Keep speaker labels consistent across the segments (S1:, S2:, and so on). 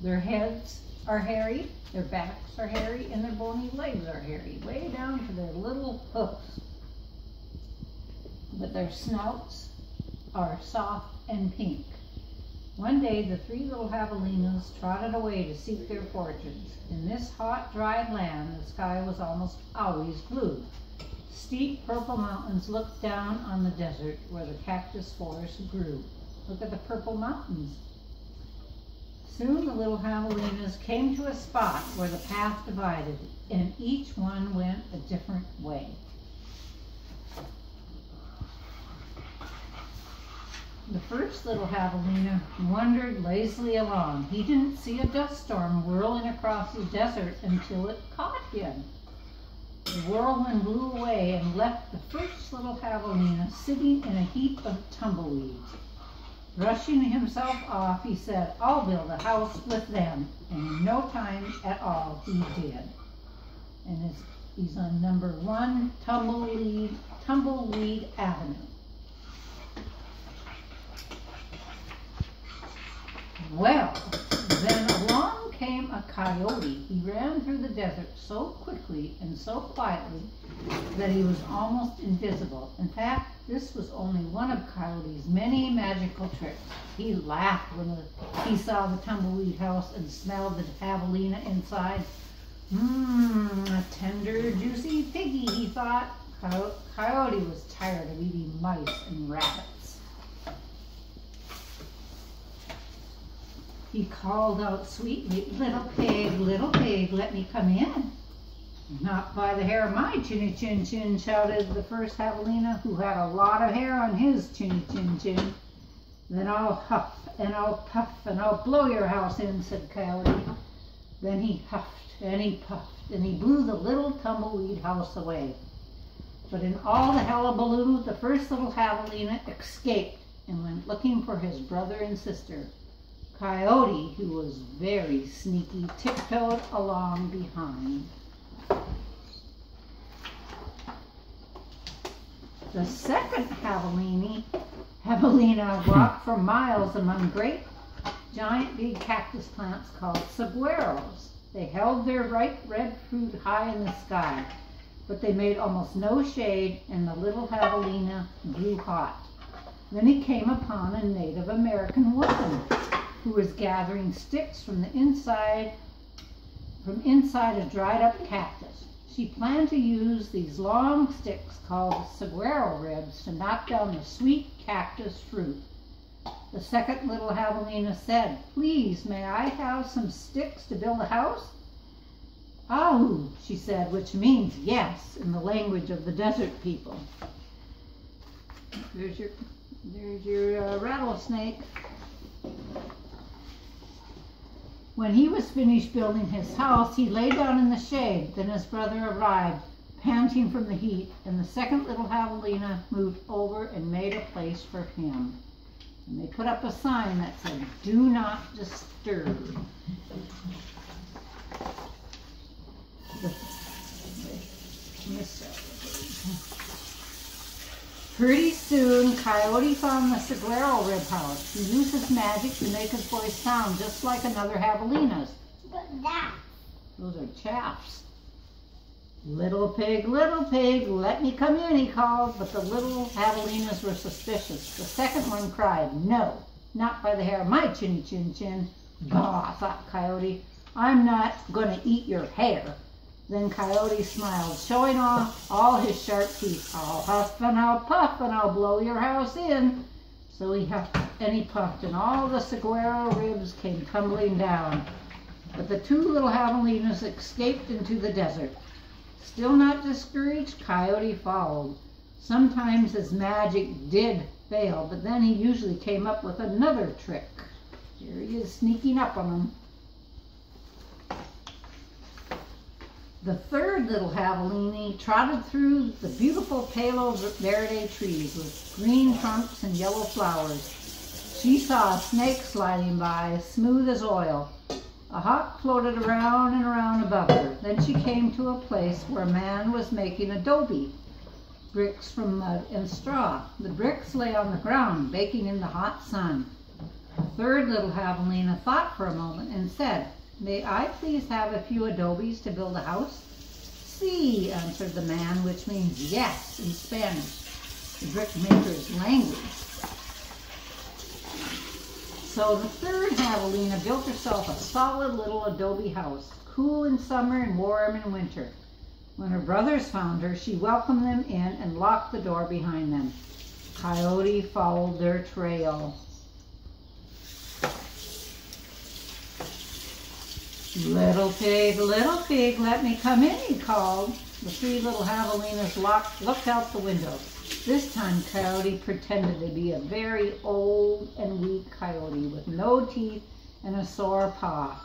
S1: Their heads are hairy, their backs are hairy, and their bony legs are hairy, way down to their little hoofs. But their snouts are soft and pink. One day, the three little javelinas trotted away to seek their fortunes. In this hot, dry land, the sky was almost always blue. Steep purple mountains looked down on the desert where the cactus forest grew. Look at the purple mountains. Soon the little javelinas came to a spot where the path divided, and each one went a different way. The first little javelina wandered lazily along. He didn't see a dust storm whirling across the desert until it caught him. The whirlwind blew away and left the first little javelina sitting in a heap of tumbleweeds. Brushing himself off, he said, "I'll build a house with them." And in no time at all, he did. And he's on number 1 Tumbleweed Avenue. Well, then along came a coyote. He ran through the desert so quickly and so quietly that he was almost invisible. In fact, this was only one of Coyote's many magical tricks. He laughed when he saw the tumbleweed house and smelled the javelina inside. A tender, juicy piggy, he thought. Coyote was tired of eating mice and rabbits. He called out sweetly, little pig, let me come in." "Not by the hair of my chinny chin chin," shouted the first javelina, who had a lot of hair on his chinny chin chin. "Then I'll huff and I'll puff and I'll blow your house in," said Coyote. Then he huffed and he puffed and he blew the little tumbleweed house away. But in all the hullabaloo, the first little javelina escaped and went looking for his brother and sister. Coyote, who was very sneaky, tiptoed along behind. The second javelina walked for miles among great, giant big cactus plants called saguaros. They held their ripe red fruit high in the sky, but they made almost no shade, and the little javelina grew hot. Then he came upon a Native American woman who was gathering sticks from inside a dried up cactus. She planned to use these long sticks called saguaro ribs to knock down the sweet cactus fruit. The second little javelina said, "Please, may I have some sticks to build a house?" "Ahu," she said, which means yes in the language of the desert people. There's your rattlesnake. When he was finished building his house, he lay down in the shade. Then his brother arrived, panting from the heat, and the second little javelina moved over and made a place for him. And they put up a sign that said, "Do not disturb." Pretty soon, Coyote found the saguaro rib house. He used his magic to make his voice sound just like another javelina's.
S2: What's that?
S1: Those are chaffs. Little pig, let me come in," he called, but the little javelinas were suspicious. The second one cried, "No, not by the hair of my chinny chin chin." "Bah," thought Coyote, "I'm not going to eat your hair." Then Coyote smiled, showing off all his sharp teeth. "I'll huff and I'll puff and I'll blow your house in." So he huffed and he puffed, and all the saguaro ribs came tumbling down. But the two little javelinas escaped into the desert. Still not discouraged, Coyote followed. Sometimes his magic did fail, but then he usually came up with another trick. Here he is sneaking up on them. The third little javelina trotted through the beautiful Palo Verde trees with green trunks and yellow flowers. She saw a snake sliding by, smooth as oil. A hawk floated around and around above her. Then she came to a place where a man was making adobe, bricks from mud and straw. The bricks lay on the ground, baking in the hot sun. The third little javelina thought for a moment and said, "May I please have a few adobes to build a house?" "Sí," answered the man, which means yes in Spanish, the brickmaker's language. So the third javelina built herself a solid little adobe house, cool in summer and warm in winter. When her brothers found her, she welcomed them in and locked the door behind them. Coyote followed their trail. "Little pig, let me come in," he called. The three little javelinas looked out the window. This time Coyote pretended to be a very old and weak coyote with no teeth and a sore paw.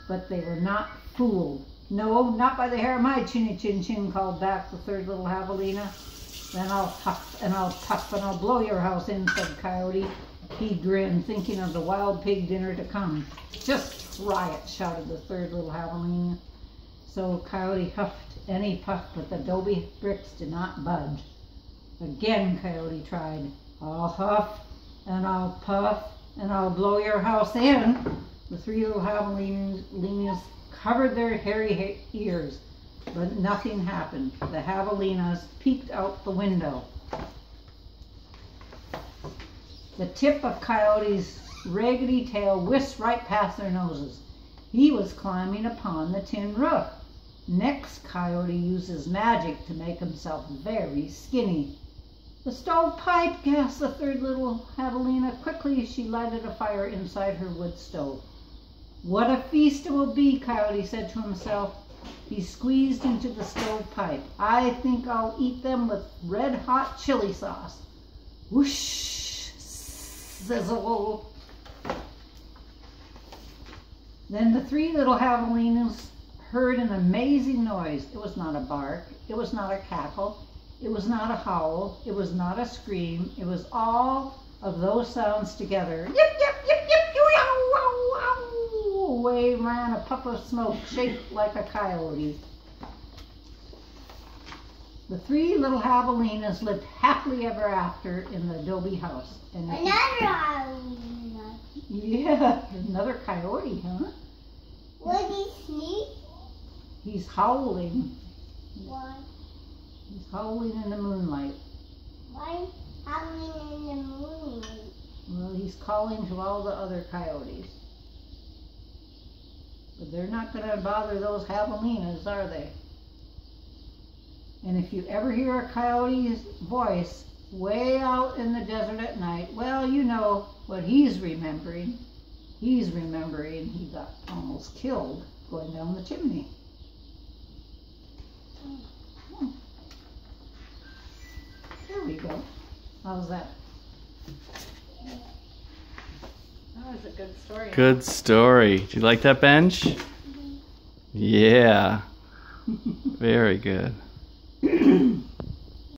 S1: But they were not fooled. "No, not by the hair of my chinny chin chin," called back the third little javelina. "Then I'll huff and I'll puff and I'll blow your house in," said Coyote. He grinned, thinking of the wild pig dinner to come. "Just try it," shouted the third little javelina. So Coyote huffed and he puffed, but the adobe bricks did not budge. Again Coyote tried. "I'll huff and I'll puff and I'll blow your house in." The three little javelinas covered their hairy ears, but nothing happened. The javelinas peeked out the window. The tip of Coyote's raggedy tail whisked right past their noses. He was climbing upon the tin roof. Next, Coyote uses magic to make himself very skinny. "The stovepipe!" gasped the third little javelina. Quickly she lighted a fire inside her wood stove. "What a feast it will be," Coyote said to himself. He squeezed into the stovepipe. "I think I'll eat them with red-hot chili sauce." Whoosh! Sizzle! Then the three little javelinas heard an amazing noise. It was not a bark. It was not a cackle. It was not a howl. It was not a scream. It was all of those sounds together. Yip, yip, yip, yip, yow, wow, wow. Away ran a puff of smoke shaped like a coyote. The three little javelinas lived happily ever after in the adobe house. And
S2: Another javelina.
S1: Yeah, another coyote, huh?
S2: What is he?
S1: He's howling.
S2: Why?
S1: He's howling in the moonlight.
S2: Why howling in the moonlight?
S1: Well, he's calling to all the other coyotes. But they're not going to bother those javelinas, are they? And if you ever hear a coyote's voice way out in the desert at night, well, you know what he's remembering. He's remembering he got almost killed going down the chimney. There we go. How's that? That was a good story.
S3: Good story. Do you like that, Benj? Yeah. Very good.